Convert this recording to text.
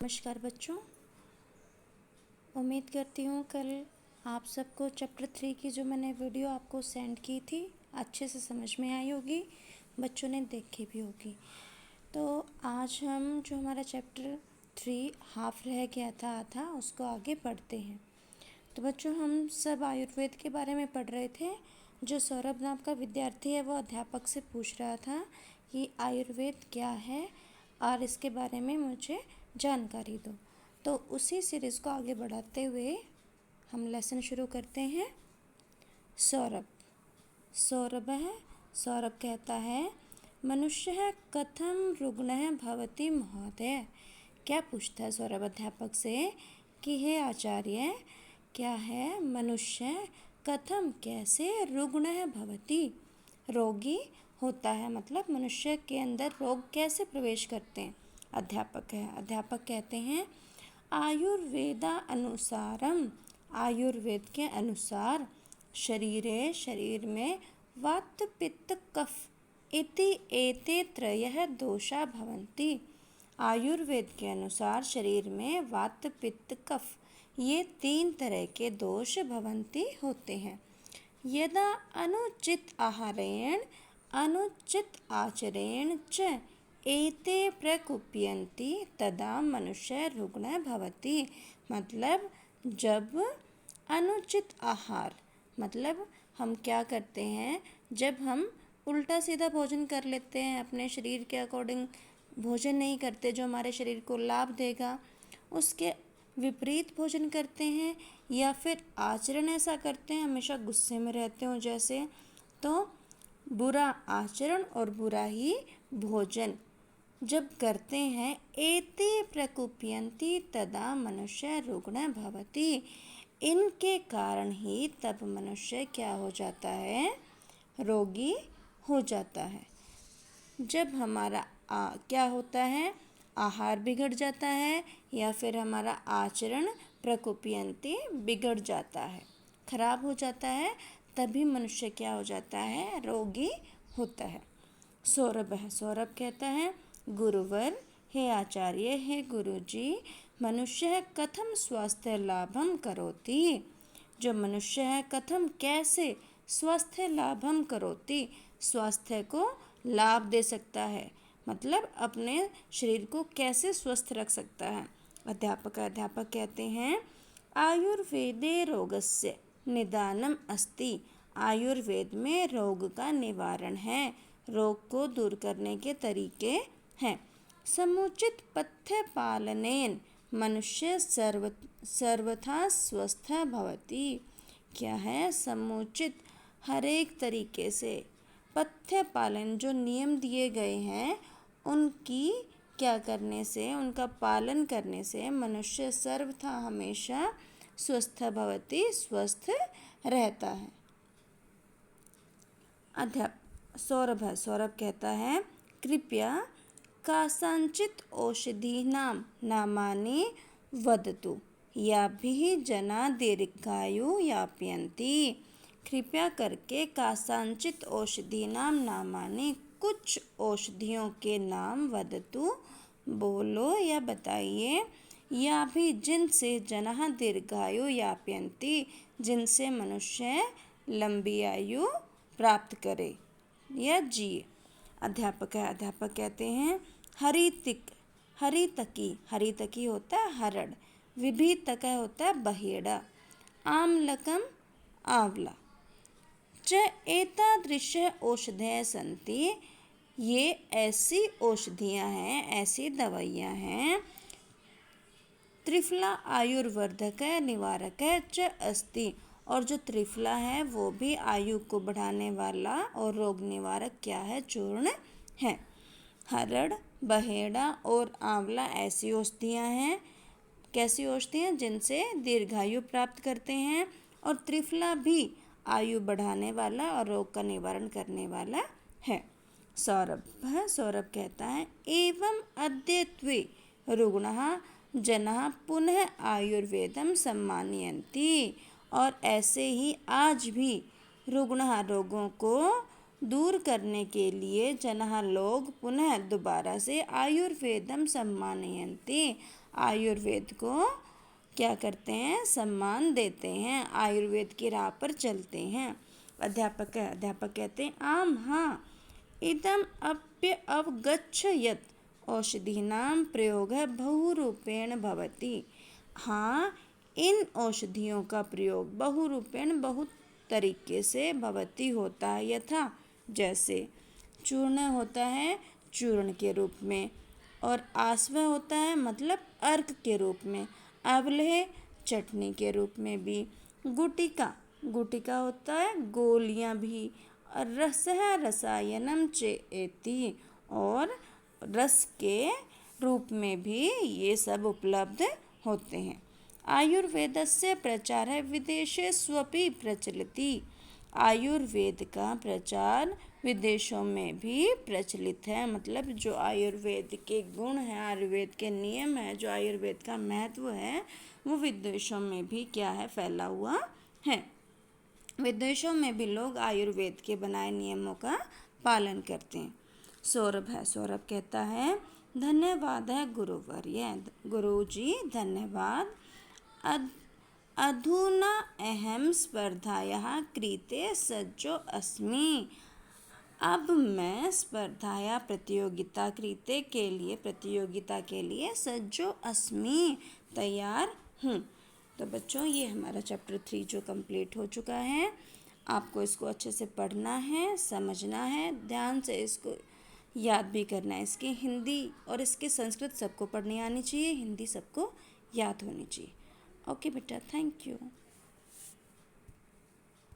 नमस्कार बच्चों। उम्मीद करती हूँ कल आप सबको चैप्टर 3 की जो मैंने वीडियो आपको सेंड की थी अच्छे से समझ में आई होगी, बच्चों ने देखी भी होगी। तो आज हम जो हमारा चैप्टर 3 हाफ रह गया था आधा, उसको आगे पढ़ते हैं। तो बच्चों हम सब आयुर्वेद के बारे में पढ़ रहे थे। जो सौरभ नाम का विद्यार्थी है वो अध्यापक से पूछ रहा था कि आयुर्वेद क्या है और इसके बारे में मुझे जानकारी दो। तो उसी सीरीज़ को आगे बढ़ाते हुए हम लेसन शुरू करते हैं। सौरभ कहता है, मनुष्य कथम रुग्णः भवति महोदय। क्या पूछता है सौरभ अध्यापक से कि हे आचार्य, क्या है मनुष्य कथम कैसे रुग्णः भवति रोगी होता है, मतलब मनुष्य के अंदर रोग कैसे प्रवेश करते हैं। अध्यापक कहते हैं, आयुर्वेदा अनुसारम आयुर्वेद के अनुसार शरीर में वात पित्त कफ इति एते त्रयः दोषा भवन्ति। आयुर्वेद के अनुसार शरीर में वात पित्त कफ ये 3 तरह के दोष भवन्ति होते हैं। यदा अनुचित आहारेण अनुचित आचरेण च एते प्रकुप्यन्ति तदा मनुष्य रुग्ण भवति। मतलब जब अनुचित आहार, मतलब हम क्या करते हैं, जब हम उल्टा सीधा भोजन कर लेते हैं, अपने शरीर के अकॉर्डिंग भोजन नहीं करते जो हमारे शरीर को लाभ देगा, उसके विपरीत भोजन करते हैं, या फिर आचरण ऐसा करते हैं हमेशा गुस्से में रहते हो जैसे, तो बुरा आचरण और बुरा ही भोजन जब करते हैं, एते प्रकुप्यन्ति तदा मनुष्य रुग्ण भवति। इनके कारण ही तब मनुष्य क्या हो जाता है, रोगी हो जाता है। जब हमारा क्या होता है, आहार बिगड़ जाता है या फिर हमारा आचरण प्रकुप्यन्ति बिगड़ जाता है, खराब हो जाता है, तभी मनुष्य क्या हो जाता है, रोगी होता है। सौरभ कहता है, गुरुवर, हे आचार्य, हे गुरुजी, मनुष्य कथम स्वास्थ्य लाभम करोति। जो मनुष्य है कथम कैसे स्वास्थ्य लाभम करोति, स्वास्थ्य को लाभ दे सकता है, मतलब अपने शरीर को कैसे स्वस्थ रख सकता है। अध्यापक कहते हैं, आयुर्वेदे रोगस्य निदानम अस्ति। आयुर्वेद में रोग का निवारण है, रोग को दूर करने के तरीके हैं। समुचित पथ्य पालनेन मनुष्य सर्वथा स्वस्थ भवति। क्या है, समुचित हर एक तरीके से पथ्य पालन, जो नियम दिए गए हैं उनकी क्या करने से, उनका पालन करने से मनुष्य सर्वथा हमेशा स्वस्थ भवति, स्वस्थ रहता है। सौरभ कहता है, कृपया कासांचित औषधीनां नामानि वदतु याभिः जना दीर्घायु यापयन्ति। कृपया करके कासांचित औषधीनां नामानि, कुछ औषधियों के नाम, वदतु बोलो या बताइए, या भी जिनसे जनः दीर्घायु यापयन्ति, जिनसे मनुष्य लंबी आयु प्राप्त करे या जिए। अध्यापक कहते हैं, हरितकी होता है हरड़, विभीतक होता है बहेड़ा, आम्लकम आंवला, च एतादृश औषधयः सन्ति। ये ऐसी औषधियाँ हैं, ऐसी दवाइयाँ हैं, त्रिफला आयुर्वर्धक निवारक च अस्ति। और जो त्रिफला है वो भी आयु को बढ़ाने वाला और रोग निवारक क्या है, चूर्ण है। हरड़, बहेड़ा और आंवला ऐसी औषधियाँ हैं, कैसी औषधियाँ, जिनसे दीर्घायु प्राप्त करते हैं, और त्रिफला भी आयु बढ़ाने वाला और रोग का निवारण करने वाला है। सौरभ कहता है, एवं अद्यत्वे रुग्णः जनः पुनः आयुर्वेदम सम्मानयन्ति। और ऐसे ही आज भी रुग्णः रोगों को दूर करने के लिए जनः लोग पुनः दोबारा से आयुर्वेदम सम्मानयन्ति, आयुर्वेद को क्या करते हैं, सम्मान देते हैं, आयुर्वेद की राह पर चलते हैं। अध्यापक कहते हैं आम हाँ इदम अप्य अवगच्छ यत् औषधीनां प्रयोगः बहुरूपेण भवति। हाँ, इन औषधियों का प्रयोग बहुरूपेण बहुत तरीके से भवति होता है, यथा जैसे चूर्ण होता है चूर्ण के रूप में, और आस्व होता है मतलब अर्क के रूप में, अवलेह चटनी के रूप में भी, गुटिका होता है गोलियां भी, और रसः रसायनम चेति, और रस के रूप में भी ये सब उपलब्ध होते हैं। आयुर्वेदस्य प्रचारः विदेशेष्वपि प्रचलति। आयुर्वेद का प्रचार विदेशों में भी प्रचलित है, मतलब जो आयुर्वेद के गुण हैं, आयुर्वेद के नियम है, जो आयुर्वेद का महत्व है, वो विदेशों में भी क्या है, फैला हुआ है। विदेशों में भी लोग आयुर्वेद के बनाए नियमों का पालन करते हैं। सौरभ कहता है धन्यवाद है गुरुवर्य, गुरुजी धन्यवाद। अधुना अहम स्पर्धायाः कृते सज्जो अस्मि। अब मैं स्पर्धाया प्रतियोगिता के लिए सज्जो अस्मि, तैयार हूँ। तो बच्चों ये हमारा चैप्टर 3 जो कंप्लीट हो चुका है। आपको इसको अच्छे से पढ़ना है, समझना है, ध्यान से इसको याद भी करना है। इसकी हिंदी और इसकी संस्कृत सबको पढ़नी आनी चाहिए, हिंदी सबको याद होनी चाहिए। ओके बेटा, थैंक यू।